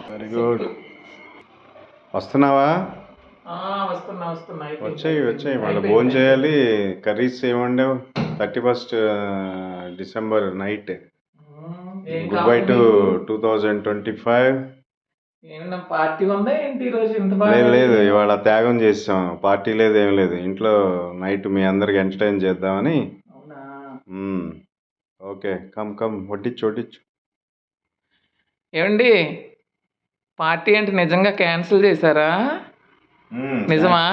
Very good. వస్తున్నావా? వస్తున్నా వచ్చాయి మళ్ళీ భోజనం చేయాలి. కర్రీస్ ఏమండావు? 31st December night. Good bye to 2025. Party ఉందా ఏంటి ఈరోజు? లేదు, ఇవాళ త్యాగం చేసాం. పార్టీ లేదు, ఏం లేదు. ఇంట్లో నైట్ మీ అందరికి ఎంటర్టైన్ చేద్దామని. ఓకే, కమ్ వడ్డించు. ఏమండి, పార్టీ అంటే నిజంగా క్యాన్సిల్ చేశారా? నిజమా?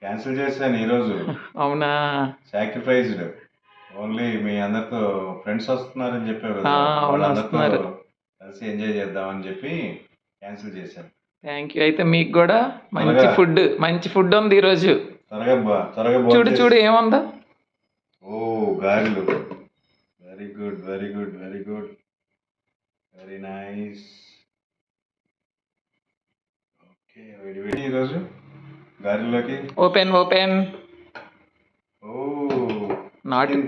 క్యాన్సిల్ చేశాను ఈరోజు. అవునా? సాక్రిఫైస్డ్. ఓన్లీ మీ అందరితో ఫ్రెండ్స్ వస్తున్నారని చెప్పారు కదా, వాళ్ళందరితో కలిసి ఎంజాయ్ చేద్దామని చెప్పి క్యాన్సిల్ చేశాను. Thank you. అయితే మీకు కూడా మంచి ఫుడ్ ఉంది ఈరోజు. త్వరగా చూడు ఏముందో. ఓ, గారెలు. Very good, very nice. Okay, వేడి ఈరోజు గారెల్లోకి. ఓపెన్. ఓ,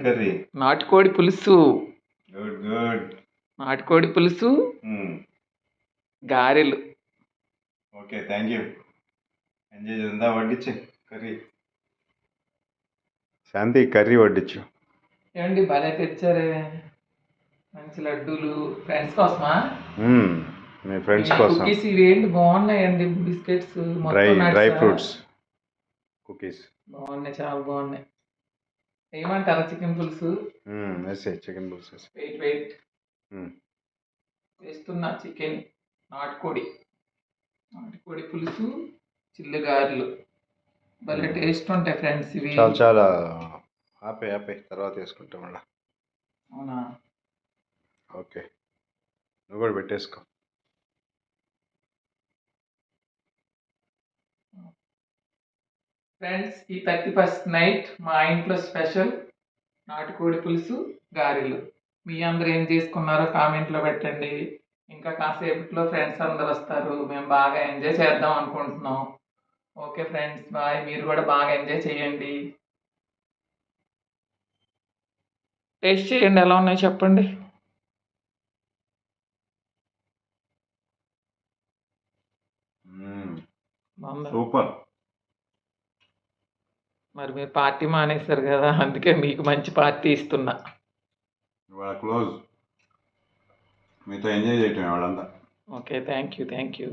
కర్రీ. నాటుకోడి పులుసు. గుడ్. నాటుకోడి పులుసు, గారెలు. Okay, thank you. ఎంజాయ్ చేద్దా. వడ్డించే కర్రీ. శాంతి, కర్రీ వడ్డించు. ఏమండి భలే తెచ్చారే, మంచి లడ్డూలు. ఫ్రెండ్స్ కోసమా? మీ ఫ్రెండ్స్ కోసం. కుకీస్ ఇవేంటి బాగున్నాయండి, బిస్కెట్స్, డ్రై ఫ్రూట్స్ కుకీస్ బాగున్నాయి, చాలా బాగున్నాయి. ఏమంటారా చికెన్ పులుసు? చికెన్ పులుసు. వెయిట్ వేస్తున్నా. చికెన్, నాటుకోడి పులుసు, చిల్లు గారెలు భలే టేస్ట్ ఉంటాయి ఫ్రెండ్స్ ఇవి. చాలా ఆపే తర్వాత వేసుకుంటాం మళ్ళా. అవునా? ఓకే, నువ్వు కూడా పెట్టేసుకో. ఫ్రెండ్స్, ఈ 31st నైట్ మా ఇంట్లో స్పెషల్ నాటుకోడి పులుసు, గారెలు. మీ అందరూ ఏం చేసుకున్నారో కామెంట్లో పెట్టండి. ఇంకా కాసేపట్లో ఫ్రెండ్స్ అందరు వస్తారు. మేము బాగా ఎంజాయ్ చేద్దాం అనుకుంటున్నాం. Okay friends, bye. మీరు కూడా బాగా ఎంజాయ్ చేయండి. టేస్ట్ చేయండి, ఎలా ఉన్నాయో చెప్పండి. సూపర్. మరి మీరు పార్టీ మానేశారు కదా, అందుకే మీకు మంచి పార్టీ ఇస్తున్నా. క్లోజ్ మీతో ఎంజాయ్ చేయటం వాళ్ళంతా. Okay, thank you.